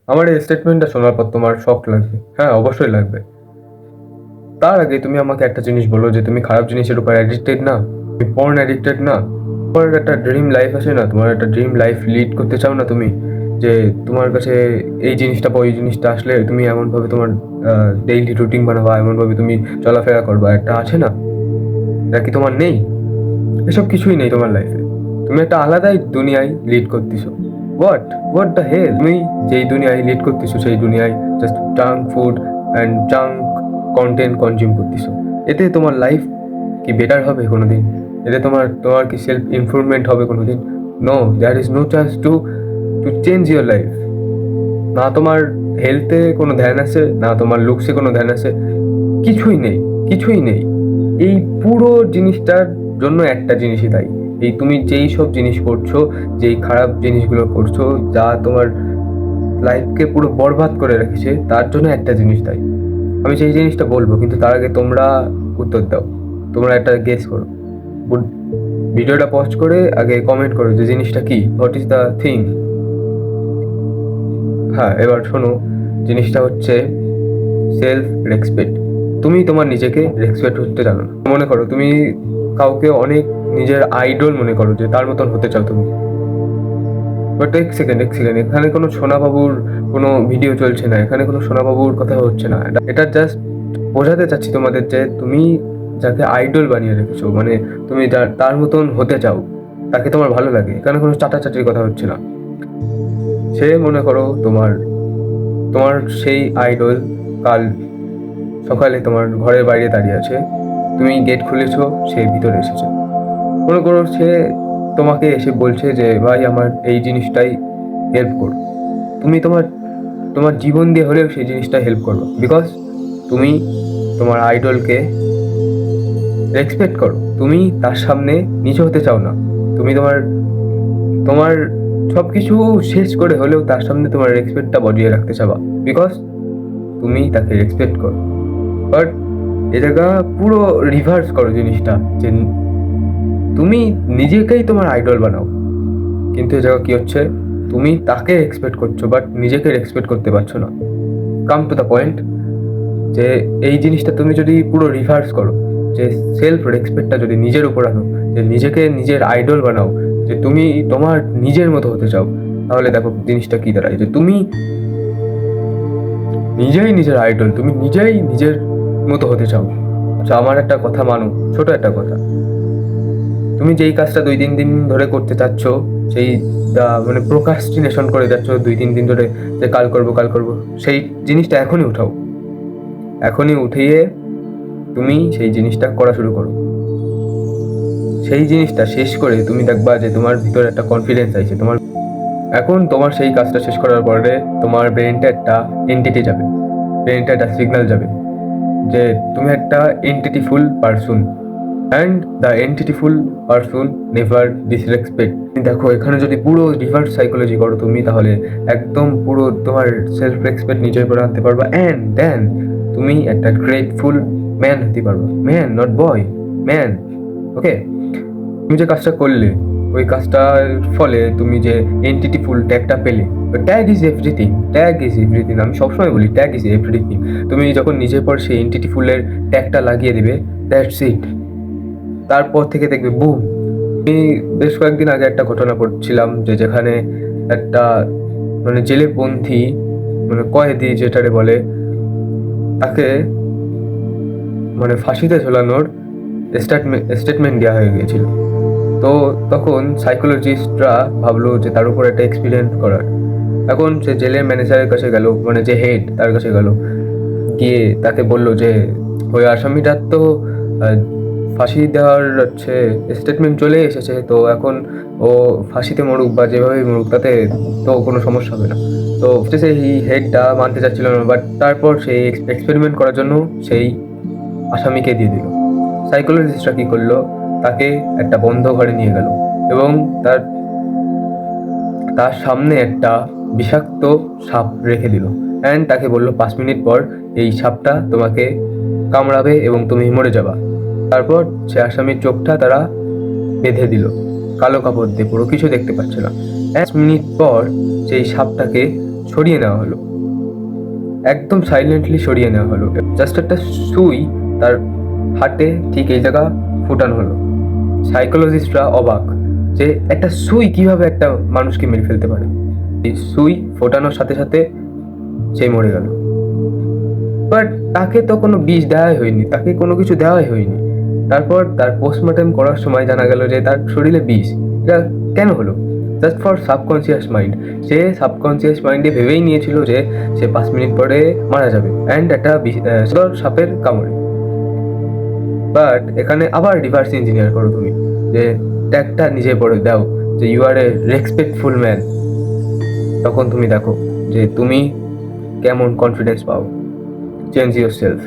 আমার এই স্টেটমেন্টটা শোনার পর তোমার শক লাগবে, হ্যাঁ অবশ্যই লাগবে। তার আগে তুমি আমাকে একটা জিনিস বলো যে তুমি খারাপ জিনিসের উপর অ্যাডিক্টেড না, তুমি পর্ন অ্যাডিক্টেড না? তোমার একটা ড্রিম লাইফ আছে না, তোমার একটা ড্রিম লাইফ লিড করতে চাও না তুমি? যে তোমার কাছে এই জিনিসটা বা ওই জিনিসটা আসলে তুমি এমনভাবে তোমার ডেইলি রুটিন বানাবা, এমনভাবে তুমি চলাফেরা করবা, একটা আছে না? এটা কি তোমার নেই? এসব কিছুই নেই তোমার লাইফে। তুমি একটা আলাদাই দুনিয়ায় লিড করতেছো। What what the hell! তুমি যেই দুনিয়ায় লিড করতেছো সেই দুনিয়ায় just junk food and junk content consume করতেছো। এতে তোমার লাইফ কি বেটার হবে কোনোদিন? এতে তোমার তোমার কি সেলফ ইমপ্রুভমেন্ট হবে কোনোদিন? No, there is no chance to to change your life. না তোমার হেলথে কোনো ধ্যান আছে, না তোমার লুকসে কোনো ধ্যান আছে, কিছুই নেই, কিছুই নেই। এই পুরো জিনিসটার জন্য একটা জিনিসই দায়ী। এই তুমি যেই সব জিনিস করছো, যেই খারাপ জিনিসগুলো করছো, যা তোমার লাইফকে পুরো বরবাদ করে রেখেছে, তার জন্য একটা জিনিস দায়ী। আমি সেই জিনিসটা বলবো, কিন্তু তার আগে তোমরা উত্তর দাও। তোমরা একটা গেস করো। ভিডিওটা পজ করে আগে কমেন্ট করো যে জিনিসটা কি, হোয়াট ইজ দ্য থিং। হ্যাঁ, এবার শোনো, জিনিসটা হচ্ছে সেলফ রেসপেক্ট। তুমি তোমার নিজেকে রেসপেক্ট করতে জানো না। মনে করো তুমি কাউকে অনেক নিজের আইডল মনে করো, যে তার মতন হতে চাও তুমি। বাট এক সেকেন্ড, এক সেকেন্ড, এখানে কোনো সোনাবাবুর কোনো ভিডিও চলছে না, এখানে কোনো সোনাবাবুর কথা হচ্ছে না। এটা জাস্ট বোঝাতে চাচ্ছি তোমাদের যে তুমি যাকে আইডল বানিয়ে রেখেছো, মানে তুমি তার মতন হতে চাও, তাকে তোমার ভালো লাগে, এখানে কোনো চাটাচাটির কথা হচ্ছে না। সে মনে করো তোমার তোমার সেই আইডল কাল সকালে তোমার ঘরের বাইরে দাঁড়িয়ে আছে, তুমি গেট খুলেছো, সে ভিতরে এসেছে। মনে করো সে তোমাকে এসে বলছে যে ভাই আমার এই জিনিসটাই হেল্প করো। তুমি তোমার তোমার জীবন দিয়ে হলেও সেই জিনিসটা হেল্প করো, বিকজ তুমি তোমার আইডলকে রেসপেক্ট করো। তুমি তার সামনে নিচে হতে চাও না। তুমি তোমার তোমার সব কিছু শেষ করে হলেও তার সামনে তোমার রেসপেক্টটা বজিয়ে রাখতে চাবা, বিকজ তুমি তাকে রেসপেক্ট করো। বাট এ জায়গা পুরো রিভার্স করো জিনিসটা, যে তুমি নিজেকেই তোমার আইডল বানাও, কিন্তু এ জায়গা কি হচ্ছে, তুমি তাকে এক্সপেক্ট করছো বাট নিজেকে এক্সপেক্ট করতে পারছো না। কাম টু দ্য পয়েন্ট, যে এই জিনিসটা তুমি যদি পুরো রিভার্স করো, যে সেলফ রেসপেক্টটা যদি নিজের উপর আনো, যে নিজেকে নিজের আইডল বানাও, যে তুমি তোমার নিজের মতো হতে চাও, তাহলে দেখো জিনিসটা কি দাঁড়ায়, যে তুমি নিজেই নিজের আইডল, তুমি নিজেই নিজের মতো হতে চাও। আচ্ছা, আমার একটা কথা মানো, ছোট একটা কথা। তুমি যেই কাজটা 2-3 দিন ধরে করতে চাচ্ছ, সেই মানে প্রোক্রাস্টিনেশন করে যাচ্ছ 2-3 দিন ধরে, যে কাল করব কাল করব, সেই জিনিসটা এখনই উঠাও। এখনই উঠিয়ে তুমি সেই জিনিসটা করা শুরু করো। সেই জিনিসটা শেষ করে তুমি দেখবা যে তোমার ভিতরে একটা কনফিডেন্স আছে তোমার। এখন তোমার সেই কাজটা শেষ করার পরে তোমার ব্রেনটা একটা এন্টিটি যাবে, ব্রেনটা একটা সিগন্যাল যাবে যে তুমি একটা এন্টিটিফুল পারসন, অ্যান্ড দ্য এন্টিটিফুল পারসন নেভার ডিসরেসপেক্ট। দেখো এখানে যদি পুরো রিভার্স সাইকোলজি করো তুমি, তাহলে একদম পুরো তোমার সেলফ রেসপেক্ট নিজের উপরে আনতে পারবা, অ্যান্ড দেন তুমি একটা গ্রেটফুল ম্যান হতে পারবা। Man, not boy, man. Okay, তুমি যে কাজটা করলে, ওই কাজটার ফলে তুমি যে এন্টিটিফুল ট্যাগটা পেলে, tag is everything, tag is everything. আমি সবসময় বলি ট্যাগ ইজ এভরিথিং। তুমি যখন নিজের পর সেই এন্টিটিফুলের ট্যাগটা লাগিয়ে দেবে, দ্যাটস ইট। তারপর থেকে দেখবে বুম। আমি বেশ কয়েকদিন আগে একটা ঘটনা পড়ছিলাম, যে যেখানে একটা মানে জেলে বন্দি, মানে কয়েদি যেটারে বলে, তাকে মানে ফাঁসিতে ঝোলানোর স্টেটমেন্ট দেওয়া হয়ে গিয়েছিল। তো তখন সাইকোলজিস্টরা ভাবলো যে তার উপর একটা এক্সপেরিমেন্ট করার। এখন সে জেলের ম্যানেজারের কাছে গেল, মানে যে হেড তার কাছে গেল, গিয়ে তাকে বলল যে ওই আসামিটার তো আহ, ফাঁসি দেওয়ার হচ্ছে স্টেটমেন্ট চলে এসেছে, তো এখন ও ফাঁসিতে মরুক বা যেভাবেই মরুক, তাতে তো কোনো সমস্যা হবে না। তো সেই হেডটা মানতে চাচ্ছিল না, বাট তারপর সেই এক্সপেরিমেন্ট করার জন্য সেই আসামিকে দিয়ে দিল। সাইকোলজিস্টরা কি করলো, তাকে একটা বন্ধ ঘরে নিয়ে গেল এবং তার তার সামনে একটা বিষাক্ত সাপ রেখে দিল, অ্যান্ড তাকে বলল 5 মিনিট পর এই সাপটা তোমাকে কামড়াবে এবং তুমি মরে যাবা। তারপর সে আসামির চোখটা তারা বেঁধে দিল কালো কাপড় দিয়ে, পুরো কিছু দেখতে পাচ্ছে না। 1 মিনিট পর সেই সাপটাকে সরিয়ে নেওয়া হলো, একদম সাইলেন্টলি সরিয়ে নেওয়া হলো। জাস্ট একটা সুই তার হার্টে ঠিক এই জায়গা ফোটানো হলো। সাইকোলজিস্টরা অবাক যে একটা সুই কিভাবে একটা মানুষকে মেরে ফেলতে পারে। এই সুই ফোটানোর সাথে সাথে সে মরে গেল। বাট তাকে তো কোনো বিষ দেওয়াই হয়নি, তাকে কোনো কিছু দেওয়াই হয়নি। তারপর তার পোস্টমর্টেম করার সময় জানা গেল যে তার শরীরে বিষ। এটা কেন হলো? Just for subconscious mind. Say subconscious মাইন্ডে ভেবেই নিয়েছিল যে সে 5 মিনিট পরে মারা যাবে, অ্যান্ড একটা সাপের কামড়ে। বাট এখানে আবার রিভার্স ইঞ্জিনিয়ার করো তুমি, যে ট্যাগটা নিজে পড়ে দাও যে you are a respectful man. তখন তুমি দেখো যে তুমি কেমন কনফিডেন্স পাও। Change your self.